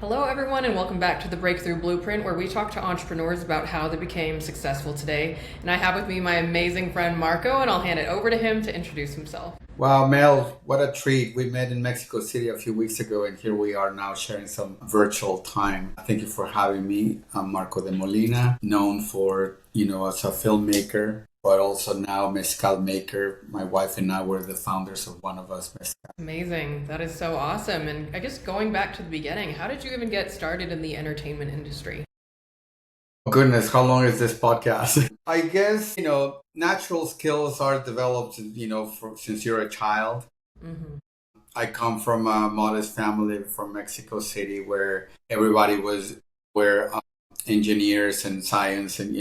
Hello, everyone, and welcome back to the Breakthrough Blueprint, where we talk to entrepreneurs about how they became successful today. And I have with me my amazing friend Marco, and I'll hand it over to him to introduce himself. Wow, Mel, what a treat. We met in Mexico City a few weeks ago, and here we are now sharing some virtual time. Thank you for having me. I'm Marco de Molina, known for, as a filmmaker, but also now mezcal maker. My wife and I were the founders of One of Us Mezcal. Amazing. That is so awesome. And I guess going back to the beginning, how did you even get started in the entertainment industry? Oh, goodness, how long is this podcast? I guess, natural skills are developed, since you're a child. Hmm. I come from a modest family from Mexico City where everybody were engineers and science, and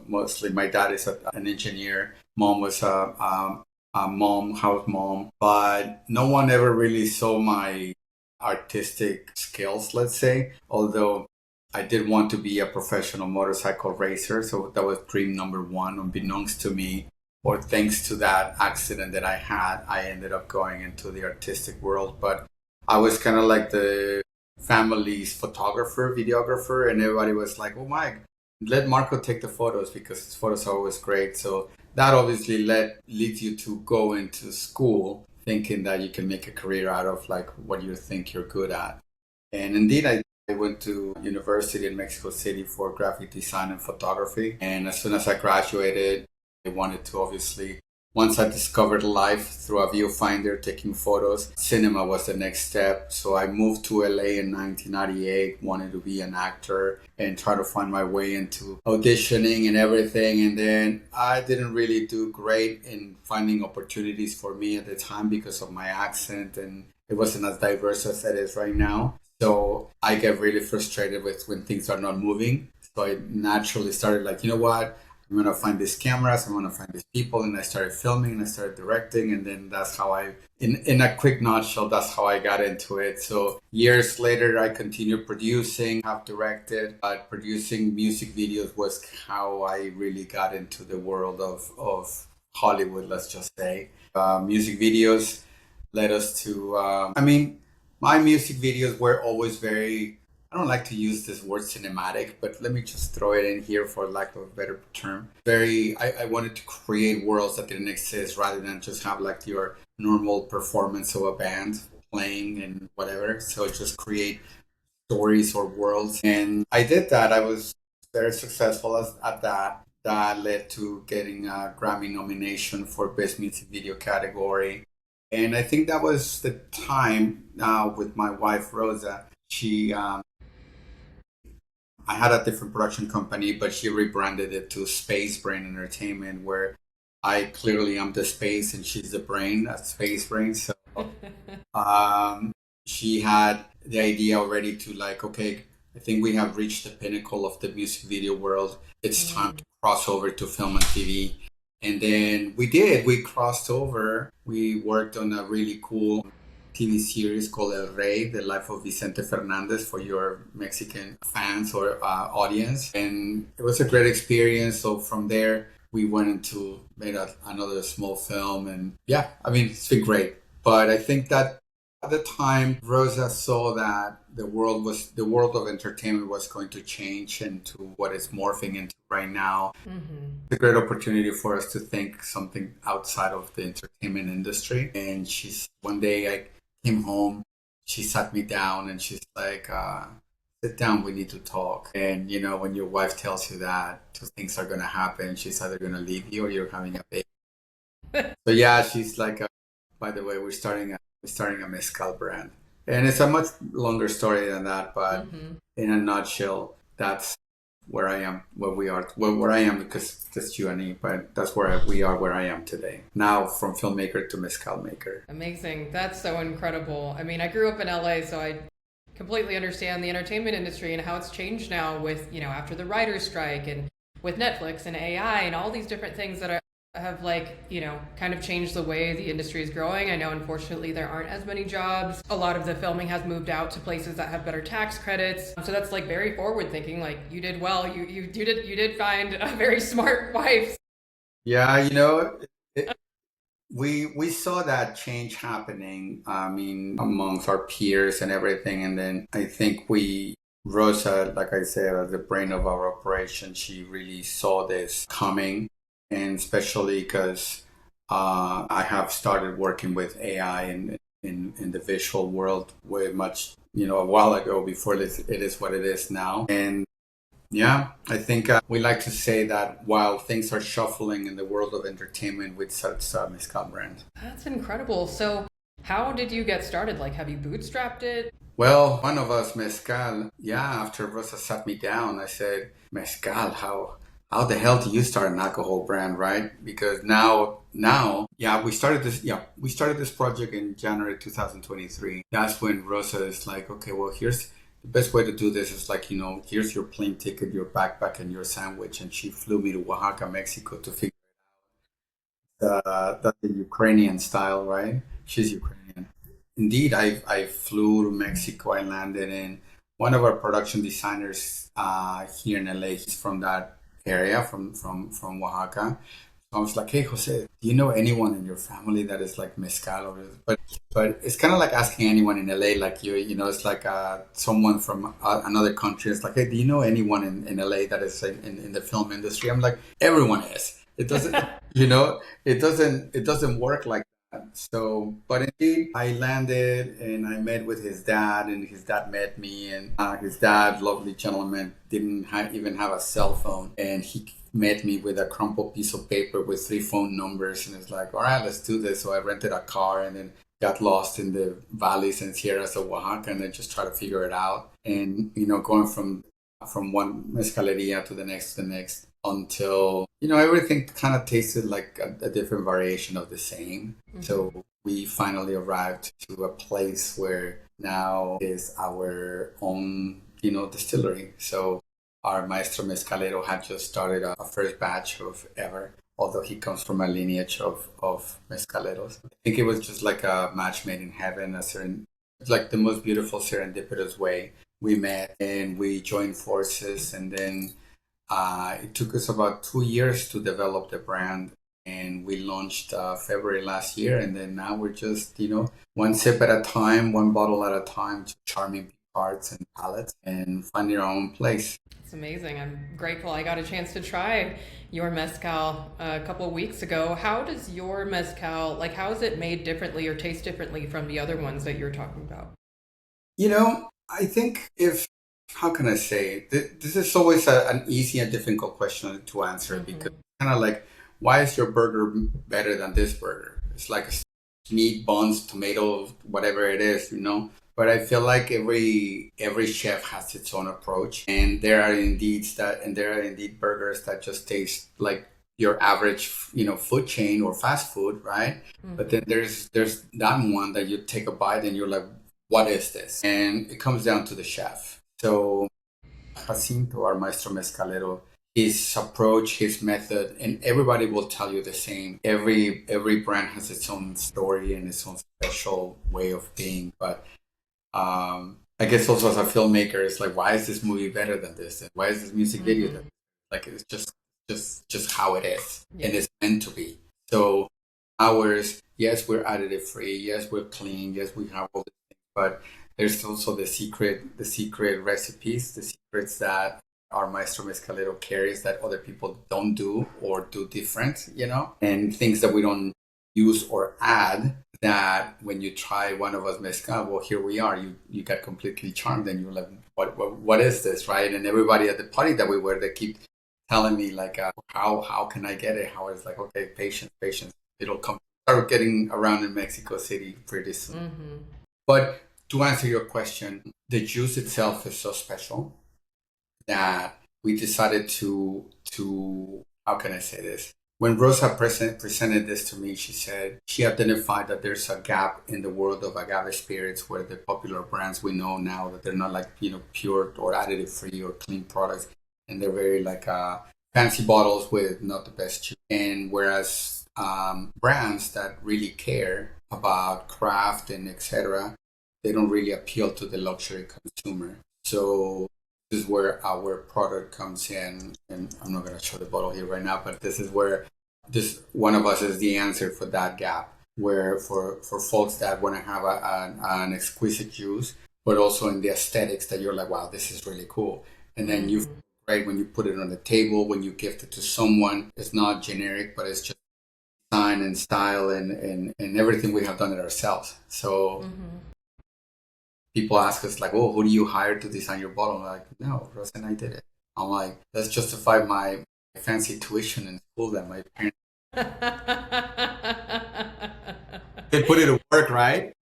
mostly my dad is an engineer. Mom was a mom, house mom, but no one ever really saw my artistic skills, let's say. Although I did want to be a professional motorcycle racer, so that was dream number one. Unbeknownst to me, or thanks to that accident that I had, I ended up going into the artistic world. But I was kind of like the family's photographer, videographer, and everybody was like, "Oh, Mike, let Marco take the photos because his photos are always great." So that obviously leads you to go into school thinking that you can make a career out of like what you think you're good at. And indeed, I went to university in Mexico City for graphic design and photography. And as soon as I graduated, I wanted to obviously, once I discovered life through a viewfinder taking photos, cinema was the next step. So I moved to LA in 1998, wanted to be an actor and try to find my way into auditioning and everything. And then I didn't really do great in finding opportunities for me at the time because of my accent, and it wasn't as diverse as it is right now. So I get really frustrated with when things are not moving. So I naturally started like, you know what? I'm gonna find these cameras, I'm gonna find these people, and I started filming and I started directing, and then that's how in a quick nutshell, that's how I got into it. So years later, I continued producing, have directed, but producing music videos was how I really got into the world of Hollywood, let's just say. Music videos led us to, my music videos were always very, I don't like to use this word cinematic, but let me just throw it in here for lack of a better term. I wanted to create worlds that didn't exist rather than just have like your normal performance of a band playing and whatever. So just create stories or worlds. And I did that. I was very successful at that. That led to getting a Grammy nomination for Best Music Video category. And I think that was the time with my wife, Rosa. I had a different production company, but she rebranded it to Space Brain Entertainment, where I clearly am the space and she's the brain, that's Space Brain. So um, she had the idea already to like, okay, I think we have reached the pinnacle of the music video world. It's time to cross over to film and TV. And then we did. We crossed over. We worked on a really cool TV series called El Rey, the life of Vicente Fernandez for your Mexican fans or audience. And it was a great experience. So from there, we went into made another small film. And yeah, I mean, it's been great. But I think that at the time, Rosa saw that the world of entertainment was going to change into what it's morphing into right now. Hmm. It's a great opportunity for us to think something outside of the entertainment industry. And she's one day I came home, she sat me down and she's like, sit down, we need to talk. And when your wife tells you that two things are gonna happen, she's either gonna leave you or you're having a baby. So yeah, she's like, by the way, we're starting a mezcal brand. And it's a much longer story than that, but Hmm. in a nutshell, that's where I am, where we are, where I am because just you and me, but that's we are, where I am today. Now from filmmaker to mezcal maker. Amazing. That's so incredible. I mean, I grew up in LA, so I completely understand the entertainment industry and how it's changed now with, after the writer's strike and with Netflix and AI and all these different things that have like, kind of changed the way the industry is growing. I know unfortunately there aren't as many jobs. A lot of the filming has moved out to places that have better tax credits. So that's like very forward thinking. Like you did well. You did find a very smart wife. Yeah, we saw that change happening. I mean, amongst our peers and everything, and then I think we Rosa, like I said, as the brain of our operation, she really saw this coming, and especially because I have started working with AI in the visual world way much, a while ago before it is what it is now, and yeah, I think we like to say that while things are shuffling in the world of entertainment with such mezcal brand. That's incredible. So, how did you get started? Like, have you bootstrapped it? Well, one of us, mezcal. Yeah, after Rosa sat me down, I said, "Mezcal, how the hell do you start an alcohol brand, right?" Because yeah, we started this project in January 2023. That's when Rosa is like, "Okay, well, here's the best way to do this is like, here's your plane ticket, your backpack, and your sandwich." And she flew me to Oaxaca, Mexico, to figure the Ukrainian style, right? She's Ukrainian. Indeed, I flew to Mexico. I landed in one of our production designers here in LA. He's from that area, from Oaxaca. So I was like, "Hey, Jose, do you know anyone in your family that is like mezcal?" But it's kind of like asking anyone in LA, like it's like someone from another country. It's like, "Hey, do you know anyone in LA that is in the film industry?" I'm like, everyone is. It doesn't, it doesn't work like that. So, but indeed, I landed and I met with his dad, and his dad met me, and his dad, lovely gentleman, didn't even have a cell phone, and he met me with a crumpled piece of paper with three phone numbers, and it's like, all right, let's do this. So I rented a car and then got lost in the valleys and sierras of Oaxaca, and then just try to figure it out. And going from one mezcaleria to the next, until everything kind of tasted like a different variation of the same. So we finally arrived to a place where now is our own distillery. So our maestro mezcalero had just started a first batch of ever, although he comes from a lineage of mezcaleros. I think it was just like a match made in heaven, like the most beautiful serendipitous way. We met and we joined forces, and then it took us about 2 years to develop the brand, and we launched February last year. And then now we're just, one sip at a time, one bottle at a time, charming hearts and palates, and finding our own place. It's amazing. I'm grateful I got a chance to try your mezcal a couple of weeks ago. How does your mezcal, like, how is it made differently or taste differently from the other ones that you're talking about? I think how can I say, this is always an easy and difficult question to answer, because kind of like, why is your burger better than this burger? It's like meat, buns, tomato, whatever it is. But I feel like every chef has its own approach, and there are indeed burgers that just taste like your average, food chain or fast food, right? But then there's that one that you take a bite and you're like, what is this? And it comes down to the chef. So Jacinto, our maestro mezcalero, his approach, his method, and everybody will tell you the same. Every brand has its own story and its own special way of being. But I guess also as a filmmaker, it's like, why is this movie better than this? And why is this music video that, like, it's just how it is, and it's meant to be. So ours, yes, we're additive free. Yes, we're clean. Yes, we have all the things, but there's also the secret recipes, the secrets that our maestro mezcalero carries that other people don't do or do different, and things that we don't use or add, that when you try one of us mezcal, well, here we are, you got completely charmed, and you're like, what is this, right? And everybody at the party that we were, they keep telling me like, how can I get it? How it's like, okay, patience, it'll come. Start getting around in Mexico City pretty soon. But to answer your question, the juice itself is so special that we decided to how can I say this? When Rosa presented this to me, she said she identified that there's a gap in the world of agave spirits, where the popular brands we know now, that they're not like pure or additive free or clean products, and they're very like fancy bottles with not the best juice. And whereas brands that really care about craft and etc., they don't really appeal to the luxury consumer. So this is where our product comes in, and I'm not going to show the bottle here right now, but this is where this one of us is the answer for that gap. Where for folks that want to have an exquisite juice, but also in the aesthetics that you're like, wow, this is really cool. And then you feel great when you put it on the table, when you gift it to someone. It's not generic, but it's just design and style and everything. We have done it ourselves. So people ask us like, oh, who do you hire to design your bottle? I'm like, no, Rosa and I did it. I'm like, let's justify my fancy tuition in school that my parents they put it to work, right?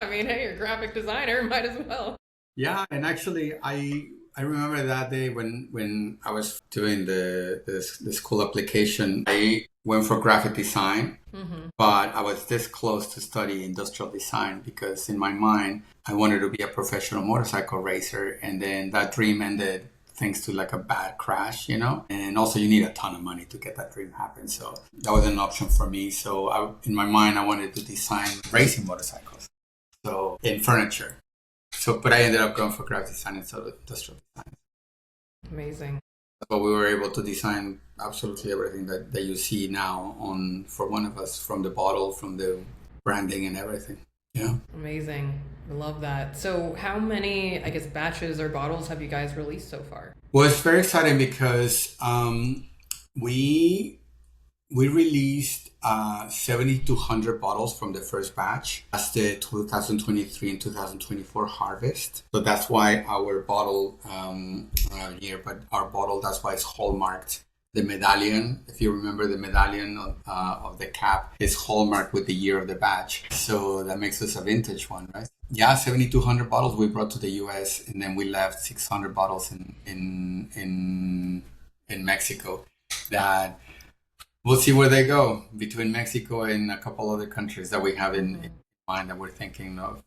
I mean, hey, you're a graphic designer, might as well. Yeah, and actually, I remember that day when I was doing the school application. I went for graphic design, but I was this close to study industrial design because in my mind I wanted to be a professional motorcycle racer, and then that dream ended thanks to like a bad crash, and also you need a ton of money to get that dream happen. So that was an option for me. So in my mind, I wanted to design racing motorcycles, so in furniture. So, but I ended up going for graphic design instead of industrial design. Amazing. But we were able to design absolutely everything that you see now for one of us, from the bottle, from the branding and everything. Yeah. Amazing. I love that. So, how many, I guess, batches or bottles have you guys released so far? Well, it's very exciting because we released 7,200 bottles from the first batch. That's the 2023 and 2024 harvest. So that's why our bottle but our bottle, that's why it's hallmarked. The medallion, if you remember, the medallion of the cap is hallmarked with the year of the batch. So that makes us a vintage one, right? Yeah, 7,200 bottles we brought to the US, and then we left 600 bottles in Mexico. That we'll see where they go between Mexico and a couple other countries that we have in mind that we're thinking of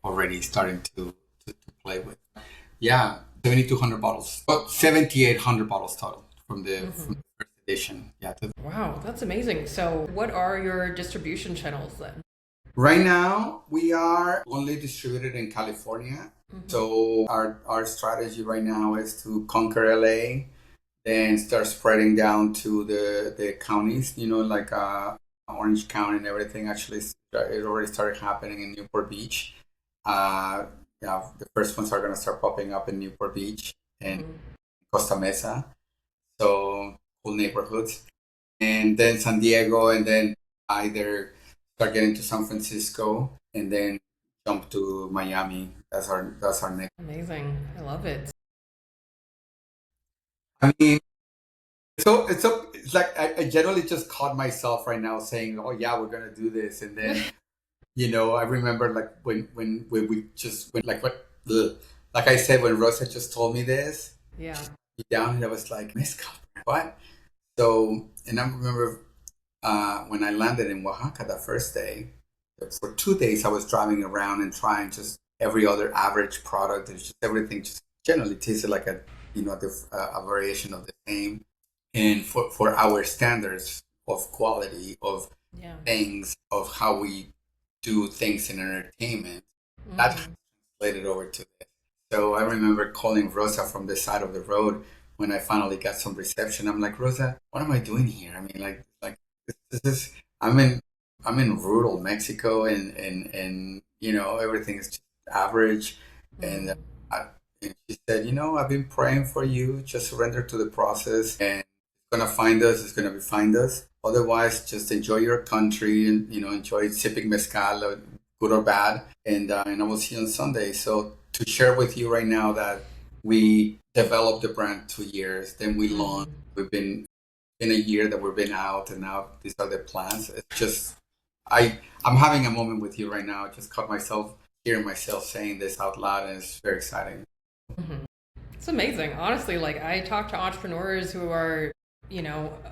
already starting to play with. Yeah, 7,200 bottles, but 7,800 bottles total from the first edition. Yeah. Wow, that's amazing. So, what are your distribution channels then? Right now, we are only distributed in California. So our strategy right now is to conquer LA, then start spreading down to the counties, like Orange County and everything. Actually, it already started happening in Newport Beach. Yeah, the first ones are going to start popping up in Newport Beach and Costa Mesa. So cool neighborhoods. And then San Diego, and then either start getting to San Francisco and then jump to Miami. That's our next. Amazing. I love it. I mean, it's like I generally just caught myself right now saying, "Oh yeah, we're gonna do this," and then I remember like when we just went like what like I said when Rosa just told me this. Yeah. Down and I was like, mezcal, what? So, and I remember when I landed in Oaxaca that first day, for 2 days I was driving around and trying just every other average product. It's just everything just generally tasted like a variation of the same. And for our standards of quality of things, of how we do things in entertainment, that translated over to this. So I remember calling Rosa from the side of the road when I finally got some reception. I'm like, Rosa, what am I doing here? I mean, like this is I'm in rural Mexico, and everything is just average. And, and she said, I've been praying for you. Just surrender to the process, and it's gonna find us. It's gonna find us. Otherwise, just enjoy your country and enjoy sipping mezcal, good or bad. And I will see you on Sunday. So to share with you right now that we developed the brand 2 years, then we launched. We've been in a year that we've been out, and now these are the plans. It's just I'm having a moment with you right now. I just caught myself hearing myself saying this out loud, and it's very exciting. It's amazing. Honestly, like I talk to entrepreneurs who are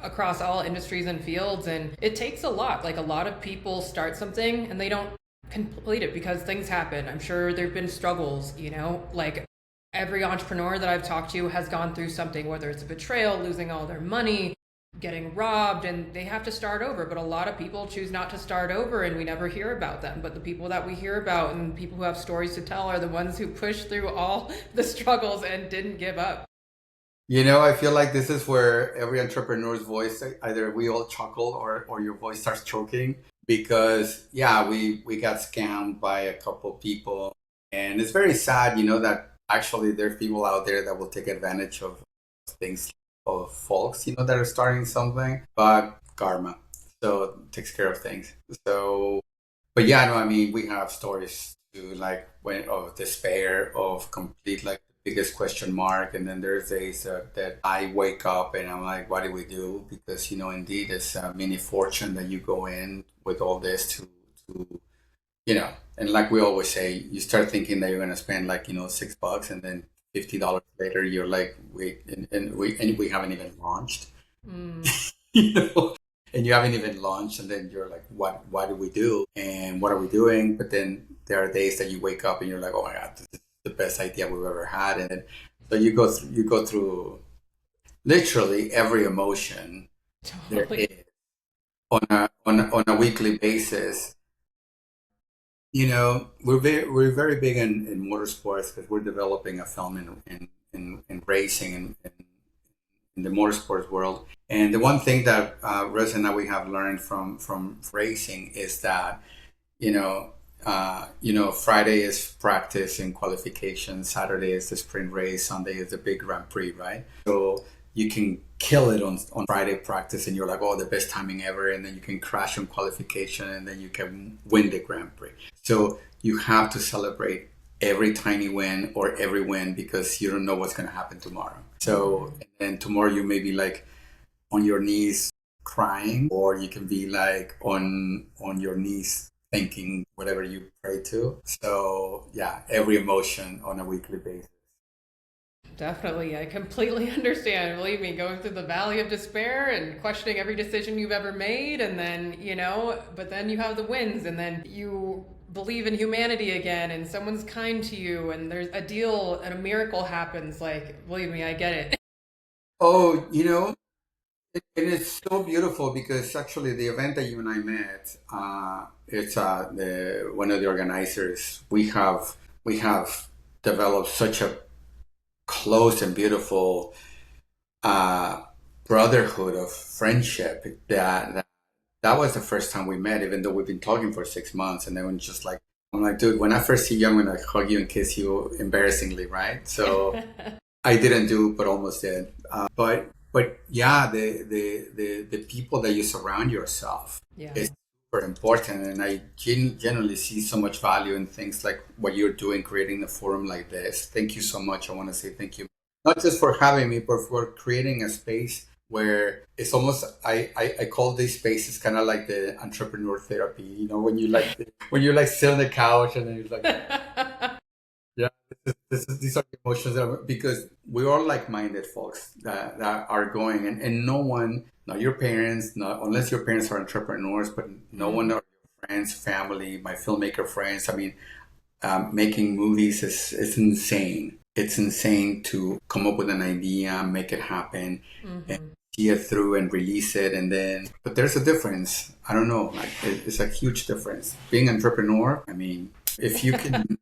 across all industries and fields, and it takes a lot. Like a lot of people start something and they don't complete it because things happen. I'm sure there've been struggles, like every entrepreneur that I've talked to has gone through something, whether it's a betrayal, losing all their money, getting robbed, and they have to start over. But a lot of people choose not to start over, and we never hear about them. But the people that we hear about and people who have stories to tell are the ones who pushed through all the struggles and didn't give up. I feel like this is where every entrepreneur's voice, either we all chuckle or your voice starts choking because, yeah, we got scammed by a couple people. And it's very sad, that actually there's people out there that will take advantage of things of folks, that are starting something, but karma. So it takes care of things. So, but yeah, no, I mean, we have stories to like when of despair, of complete like biggest question mark, and then there's days that I wake up and I'm like, what do we do? Because indeed, it's a mini fortune that you go in with all this to and like we always say, you start thinking that you're gonna spend like $6, and then $50 later, you're like, wait, and we haven't even launched. Mm. you know, and you haven't even launched, and then you're like, what do we do? And what are we doing? But then there are days that you wake up and you're like, oh my God, this is the best idea we've ever had. And then so you go through literally every emotion there Totally. is on a weekly basis. We're very big in motorsports because we're developing a film in racing and in the motorsports world. And the one thing that Reza and I we have learned from racing is that you know Friday is practice and qualification, Saturday is the sprint race, Sunday is the big Grand Prix, right? So you can kill it on Friday practice and you're like, oh, the best timing ever, and then you can crash on qualification and then you can win the Grand Prix. So you have to celebrate every tiny win or every win because you don't know what's going to happen tomorrow. So and then tomorrow you may be like on your knees crying, or you can be like on your knees thinking whatever you pray to. So yeah, every emotion on a weekly basis. Definitely. I completely understand. Believe me, going through the valley of despair and questioning every decision you've ever made. And then, but then you have the wins, and then you believe in humanity again, and someone's kind to you, and there's a deal and a miracle happens. Like, believe me, I get it. Oh, it is so beautiful because actually the event that you and I met, it's the one of the organizers. We have developed such a close and beautiful uh, brotherhood of friendship that was the first time we met, even though we've been talking for 6 months. And then when just like, I'm like, dude, when I first see you, I'm gonna hug you and kiss you embarrassingly, right? So I didn't do, but almost did. But yeah, the people that you surround yourself Yeah. is super important, and I generally see so much value in things like what you're doing, creating a forum like this. Thank you so much. I want to say thank you, not just for having me, but for creating a space where it's almost I call these spaces kind of like the entrepreneur therapy. When you like sit on the couch and then you're like, yeah, these are the emotions because we're all like-minded folks that are going, and no one, not your parents, not unless your parents are entrepreneurs, but no one Mm. are your friends, family, my filmmaker friends. I mean, making movies is insane. It's insane to come up with an idea, make it happen, and Hmm. see it through and release it, and then. But there's a difference. I don't know. Like it's a huge difference. Being an entrepreneur. I mean, if you can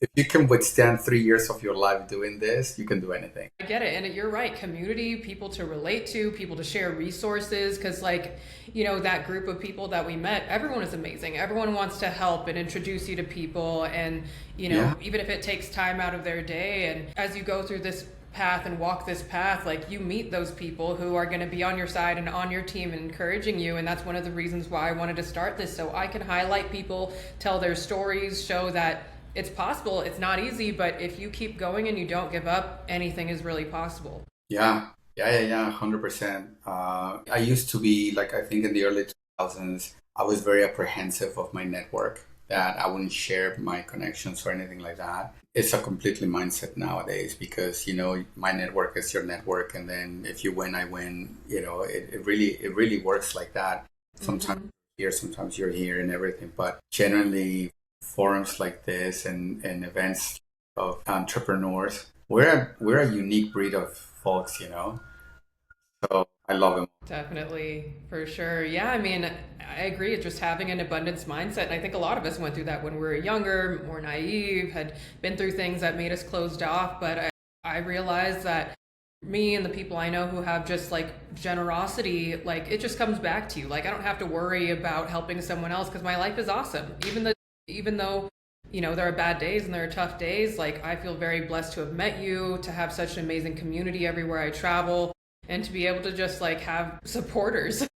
if you can withstand 3 years of your life doing this, you can do anything. I get it. And you're right. Community, people to relate to, people to share resources. Because, like, that group of people that we met, everyone is amazing. Everyone wants to help and introduce you to people. And, Yeah. even if it takes time out of their day. And as you go through this path and walk this path, like, you meet those people who are going to be on your side and on your team and encouraging you. And that's one of the reasons why I wanted to start this. So I can highlight people, tell their stories, show that it's possible. It's not easy, but if you keep going and you don't give up, anything is really possible. Yeah. Yeah. Yeah. Yeah. 100%. I used to be like, I think in the early 2000s, I was very apprehensive of my network, that I wouldn't share my connections or anything like that. It's a completely mindset nowadays because, my network is your network. And then if you win, I win, it really works like that. Sometimes Hmm. here, sometimes you're here and everything. But generally, forums like this and events of entrepreneurs, we're a unique breed of folks. So I love them. Definitely, for sure. Yeah, I mean, I agree. It's just having an abundance mindset. And I think a lot of us went through that when we were younger, more naive, had been through things that made us closed off. But I I realize that me and the people I know who have just like generosity, like it just comes back to you. Like I don't have to worry about helping someone else because my life is awesome. Even though there are bad days and there are tough days, like I feel very blessed to have met you, to have such an amazing community everywhere I travel, and to be able to just like have supporters.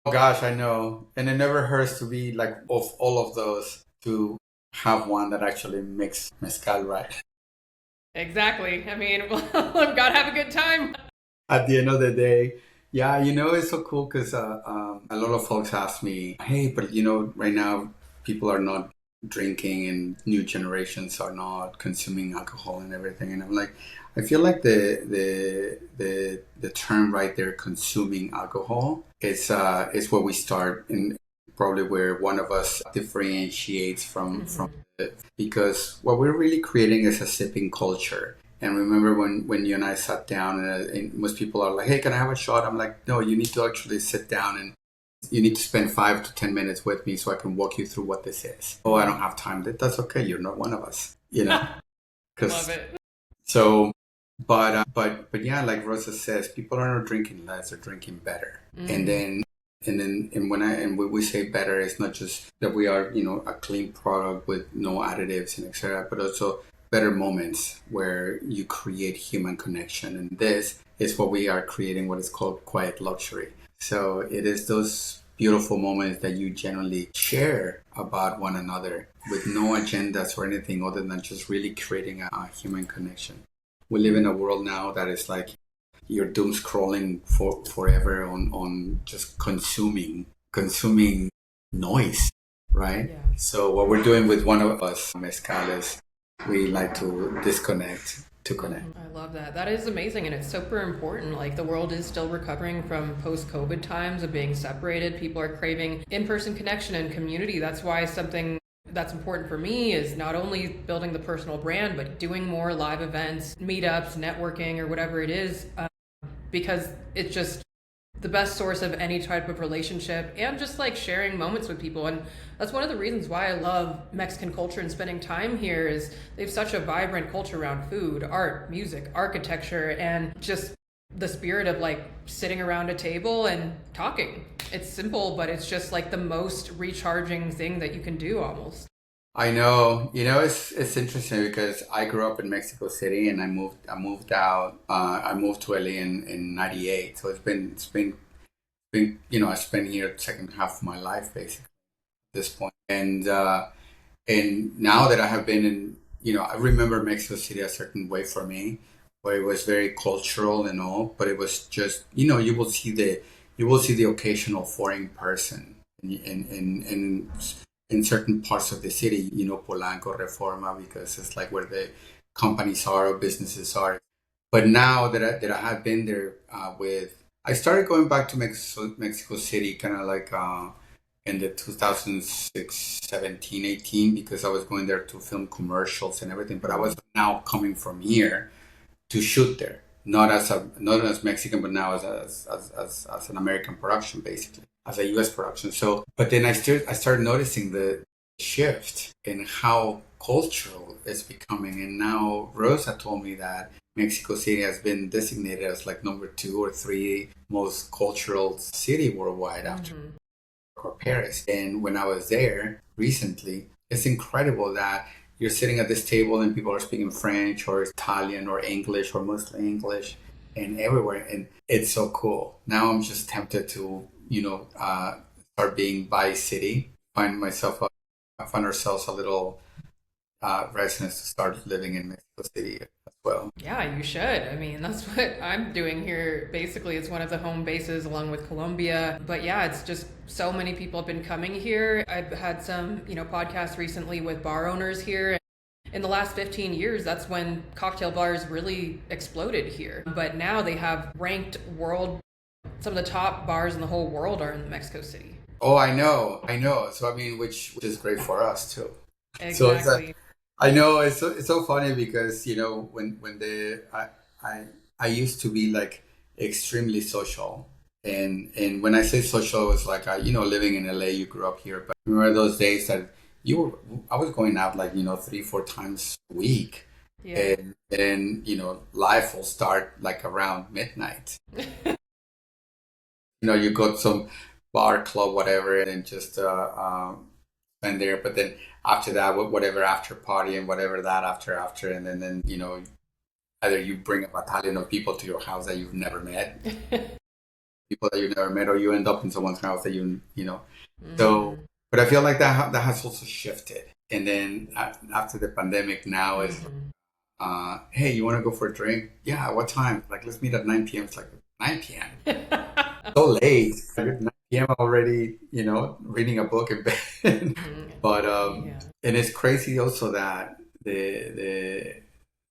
Oh gosh, I know. And it never hurts to be like of all of those to have one that actually makes mezcal right. Exactly. I mean, well, I've got to have a good time. At the end of the day, yeah, it's so cool because a lot of folks ask me, hey, but right now people are not drinking and new generations are not consuming alcohol and everything. And I'm like, I feel like the term right there, consuming alcohol, is where we start and probably where one of us differentiates from it. Because what we're really creating is a sipping culture. And remember when you and I sat down and most people are like, hey, can I have a shot? I'm like, no, you need to actually sit down and you need to spend 5 to 10 minutes with me so I can walk you through what this is. Oh, I don't have time. That's okay. You're not one of us, Love Because it. so, but yeah, like Rosa says, people are not drinking less; they're drinking better. And then when we say better, it's not just that we are a clean product with no additives and etc., but also better moments where you create human connection. And this is what we are creating, what is called quiet luxury. So it is those beautiful moments that you generally share about one another with no agendas or anything other than just really creating a human connection. We live in a world now that is like you're doom scrolling forever on just consuming noise, right? Yeah. So what we're doing with one of us, Mezcal, is we like to disconnect to connect. I love that. That is amazing, and it's super important. Like the world is still recovering from post-COVID times of being separated. People are craving in-person connection and community. That's why something that's important for me is not only building the personal brand, but doing more live events, meetups, networking, or whatever it is, because it's just the best source of any type of relationship and just like sharing moments with people. And that's one of the reasons why I love Mexican culture and spending time here is they have such a vibrant culture around food, art, music, architecture, and just the spirit of like sitting around a table and talking. It's simple, but it's just like the most recharging thing that you can do almost. I know, it's interesting because I grew up in Mexico City and I moved out. I moved to LA in '98, so it's been I spent here the second half of my life basically at this point. And now that I have been in, I remember Mexico City a certain way for me, where it was very cultural and all, but it was just, you will see the occasional foreign person in certain parts of the city, Polanco, Reforma, because it's like where the companies are or businesses are. But now that I have been there I started going back to Mexico City kind of like in the 2006, 17, 18, because I was going there to film commercials and everything. But I was now coming from here to shoot there, not as Mexican, but now as an American production, basically, as a U.S. production. So, but then I started noticing the shift in how cultural it's becoming, and now Rosa told me that Mexico City has been designated as like number 2 or 3 most cultural city worldwide after or Paris. And when I was there recently, it's incredible that you're sitting at this table and people are speaking French or Italian or English or mostly English and everywhere. And it's so cool. Now I'm just tempted to, start being by city, find ourselves a little residence to start living in Mexico City as well. Yeah, you should. I mean, that's what I'm doing here. Basically, it's one of the home bases along with Colombia. But yeah, it's just so many people have been coming here. I've had some, podcasts recently with bar owners here. In the last 15 years, that's when cocktail bars really exploded here. But now they have ranked some of the top bars in the whole world are in Mexico City. Oh, I know. So I mean, which is great for us too. So it's like Exactly. I know it's so funny because when I used to be like extremely social, and when I say social it's like living in LA, you grew up here, but remember those days that I was going out like 3 4 times a week, Yeah. and then life will start like around midnight. You go to some bar, club, whatever, and then just spend there. But then after that, whatever after party and whatever that after, and then either you bring a battalion of people to your house that you've never met, people that you've never met, or you end up in someone's house that you know. So, Mm-hmm. but I feel like that has also shifted. And then after the pandemic, now is Mm-hmm. hey, you want to go for a drink? Yeah, what time? Like, let's meet at 9 p.m. It's like 9 p.m. So late. 9 p.m. already, reading a book in bed. But Yeah. and it's crazy also that the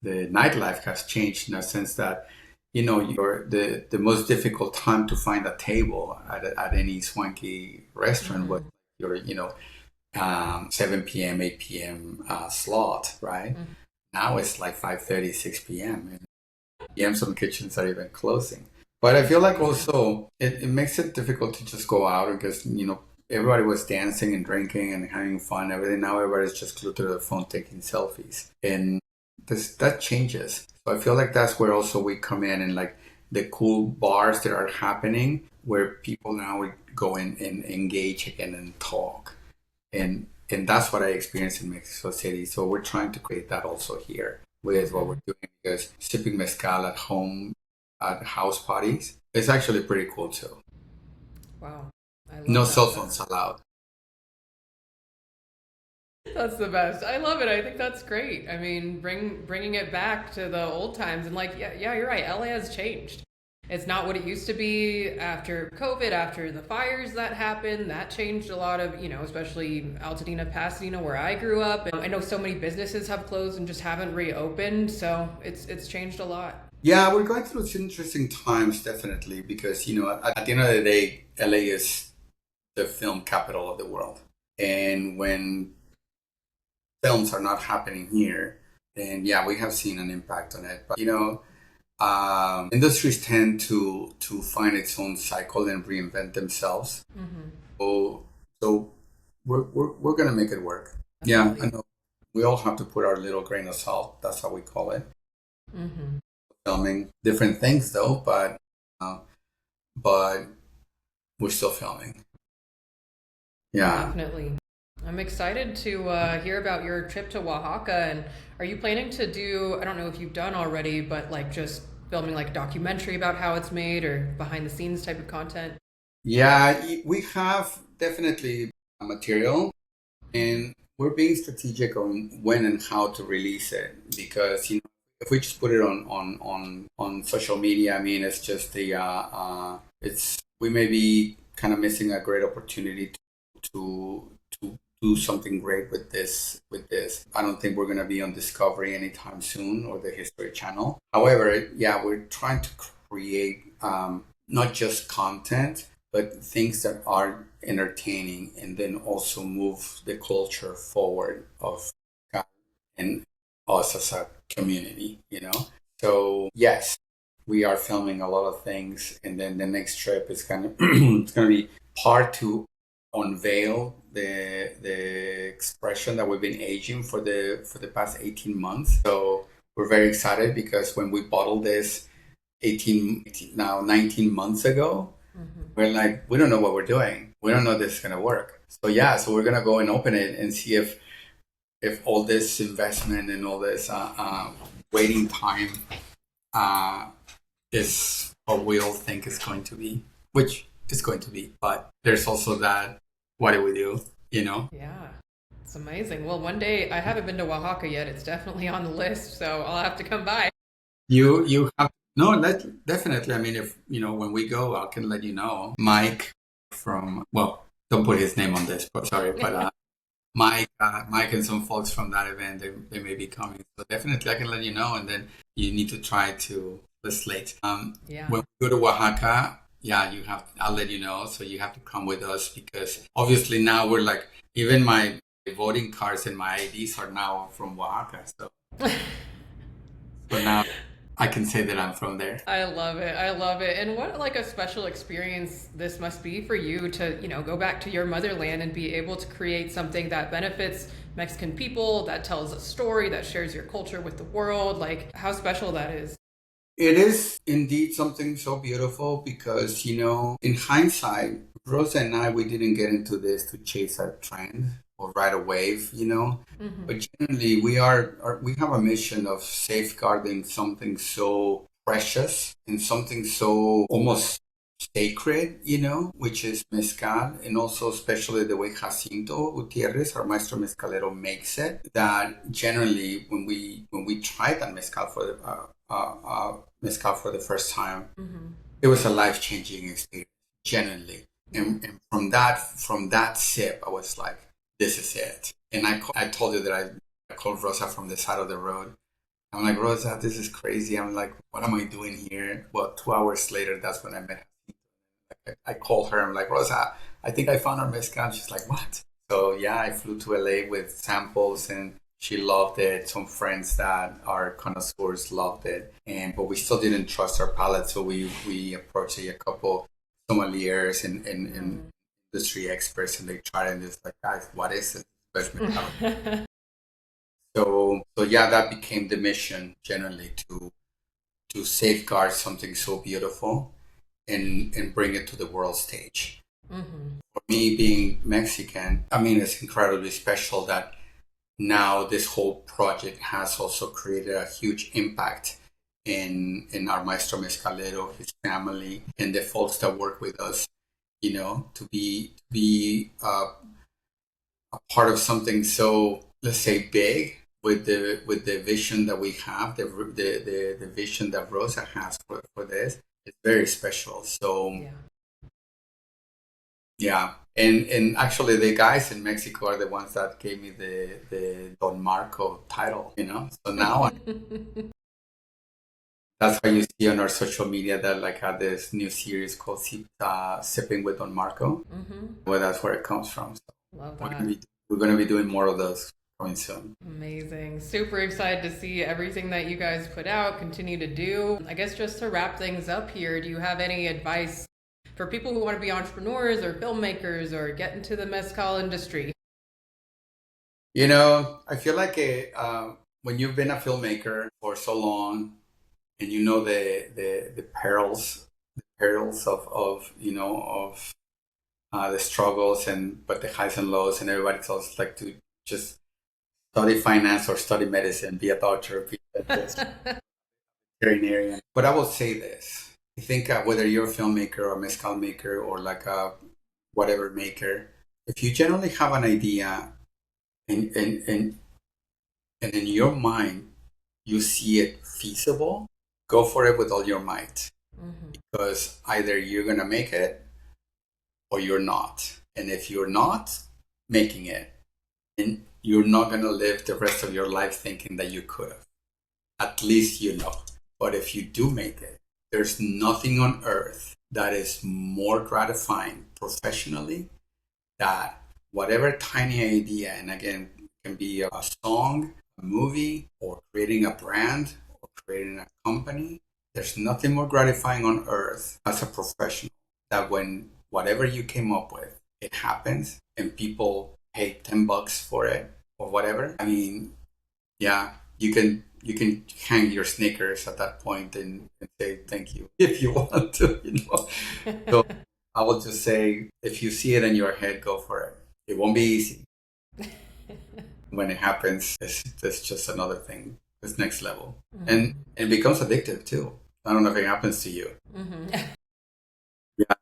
nightlife has changed in a sense that you're the most difficult time to find a table at any swanky restaurant was Mm-hmm. your 7 p.m. 8 p.m. Slot, right? Mm-hmm. Now it's like 5:30 6 p.m. PM some kitchens are even closing. But I That's feel like crazy. also it makes it difficult to just go out because everybody was dancing and drinking and having fun, everything. Now everybody's just glued to their phone taking selfies. And that changes. So I feel like that's where also we come in and like the cool bars that are happening where people now would go in and engage again and talk. And that's what I experienced in Mexico City. So we're trying to create that also here with what Mm-hmm. we're doing because sipping mezcal at home at house parties is actually pretty cool too. Wow. I No love cell that. phones allowed. That's the best. I love it. I think that's great. I mean, bringing it back to the old times and like yeah, you're right. LA has changed. It's not what it used to be after COVID, after the fires that happened. That changed a lot of, especially Altadena, Pasadena, where I grew up. And I know so many businesses have closed and just haven't reopened. So it's changed a lot. Yeah, we're going through some interesting times, definitely, because at the end of the day, LA is the film capital of the world, and when films are not happening here, then yeah, we have seen an impact on it. But industries tend to find its own cycle and reinvent themselves. Mm-hmm. So we're gonna make it work. Yeah, I Definitely. know. We all have to put our little grain of salt. That's how we call it. Mm-hmm. Filming different things though, uh, but we're still filming. Yeah. Definitely. I'm excited to hear about your trip to Oaxaca. And are you planning to do, I don't know if you've done already, but like just filming like a documentary about how it's made or behind the scenes type of content? Yeah, we have definitely material, and we're being strategic on when and how to release it because if we just put it on social media, I mean it's just it's we may be kind of missing a great opportunity to to do something great with this. I don't think we're gonna be on Discovery anytime soon or the History Channel. However, yeah, we're trying to create not just content but things that are entertaining and then also move the culture forward of God and us as a community. So yes, we are filming a lot of things, and then the next trip is kind of it's going to be part to unveil the expression that we've been aging for the past 18 months. So we're very excited because when we bottled this 18 now 19 months ago, Mm-hmm. we're like, we don't know what we're doing. We don't know if this is gonna work. So yeah, so we're gonna go and open it and see if all this investment and all this waiting time uh, is what we all think is going to be, which is going to be. But there's also that, what do we do? You know, Yeah, it's amazing. Well, one day I haven't been to Oaxaca yet. It's definitely on the list, so I'll have to come by. you have no, definitely. I mean, if when we go, I can let you know. Mike from well, don't put his name on this, but sorry, but Mike and some folks from that event, they may be coming. So definitely I can let you know, and then you need to try to the slate. Yeah. When we go to Oaxaca, yeah, I'll let you know. So you have to come with us because obviously now we're like, even my voting cards and my IDs are now from Oaxaca. So now I can say that I'm from there. I love it. I love it. And what like a special experience this must be for you to, go back to your motherland and be able to create something that benefits Mexican people, that tells a story, that shares your culture with the world. Like, how special that is. It is indeed something so beautiful because, in hindsight, Rosa and I, we didn't get into this to chase a trend or ride a wave. Mm-hmm. But generally, we have a mission of safeguarding something so precious and something so almost sacred, which is mezcal, and also especially the way Jacinto Gutierrez, our maestro mezcalero, makes it. That generally, when we tried that mezcal for the first time, Mm-hmm. it was a life changing experience. Genuinely, and from that sip, I was like, this is it. And I told you that I called Rosa from the side of the road. I'm like, Rosa, this is crazy. I'm like, what am I doing here? Well, 2 hours later, that's when I met her. I called her. I'm like, Rosa, I think I found our mezcal. She's like, what? So yeah, I flew to LA with samples and she loved it. Some friends that are connoisseurs loved it. But we still didn't trust our palate. So we approached a couple sommeliers and industry experts and they tried it and it's like, guys, what is this? Fresh mezcal. So yeah, that became the mission generally to safeguard something so beautiful and bring it to the world stage. Mm-hmm. For me, being Mexican, I mean, it's incredibly special that now this whole project has also created a huge impact in our maestro mezcalero, his family, and the folks that work with us. To be a part of something so, let's say, big with the vision that we have, the vision that Rosa has for this. It's very special. So Yeah. yeah, and actually the guys in Mexico are the ones that gave me the Don Marco title. So now that's why you see on our social media that like had this new series called Sipping with Don Marco. Mm-hmm. Well, that's where it comes from. So Love we're that. gonna be we're gonna be doing more of those coming soon. Amazing. Super excited to see everything that you guys put out, continue to do. I guess just to wrap things up here, do you have any advice for people who want to be entrepreneurs or filmmakers or get into the mezcal industry? I feel like when you've been a filmmaker for so long and you know the perils of the struggles and but the highs and lows and everybody tells like to just study finance or study medicine, be a doctor, be a dentist, veterinarian. But I will say this: I think whether you're a filmmaker or a mezcal maker or like a whatever maker, if you generally have an idea and in your mind you see it feasible, go for it with all your might Mm-hmm. because either you're gonna make it or you're not. And if you're not making it, and you're not going to live the rest of your life thinking that you could have. At least you know. But if you do make it, there's nothing on earth that is more gratifying professionally that whatever tiny idea, and again, it can be a song, a movie, or creating a brand, or creating a company, there's nothing more gratifying on earth as a professional that when whatever you came up with, it happens and people pay $10 for it or whatever. I mean, yeah, you can hang your sneakers at that point and say thank you if you want to. So I will just say, if you see it in your head, go for it. It won't be easy. When it happens, it's just another thing. It's next level. And Mm-hmm. it becomes addictive too. I don't know if it happens to you. Mm-hmm. Yeah,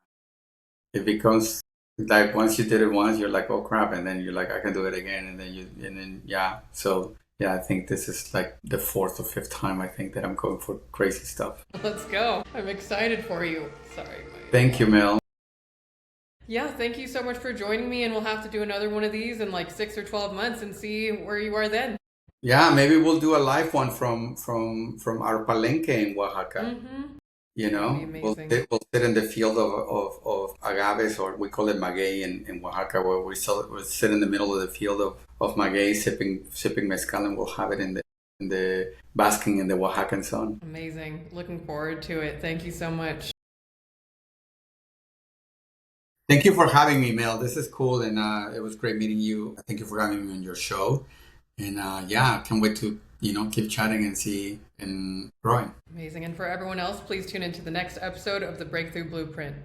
it becomes like once you did it once, you're like, oh crap, and then you're like, I can do it again, and then yeah. So yeah, I think this is like the fourth or fifth time I think that I'm going for crazy stuff. Let's go. I'm excited for you. Sorry, my Thank you, alarm. Mel. Yeah, thank you so much for joining me, and we'll have to do another one of these in like 6 or 12 months and see where you are then. Yeah, maybe we'll do a live one from our palenque in Oaxaca. Mm-hmm. You That would be know, we'll amazing. sit, we'll sit in the field of agaves, or we call it maguey in Oaxaca, where we sit in the middle of the field of maguey, sipping mezcal, and we'll have it in the basking in the Oaxacan sun. Amazing. Looking forward to it. Thank you so much. Thank you for having me, Mel. This is cool, and it was great meeting you. Thank you for having me on your show, and yeah, can't wait to keep chatting and see and growing. Amazing. And for everyone else, please tune into the next episode of the Breakthrough Blueprint.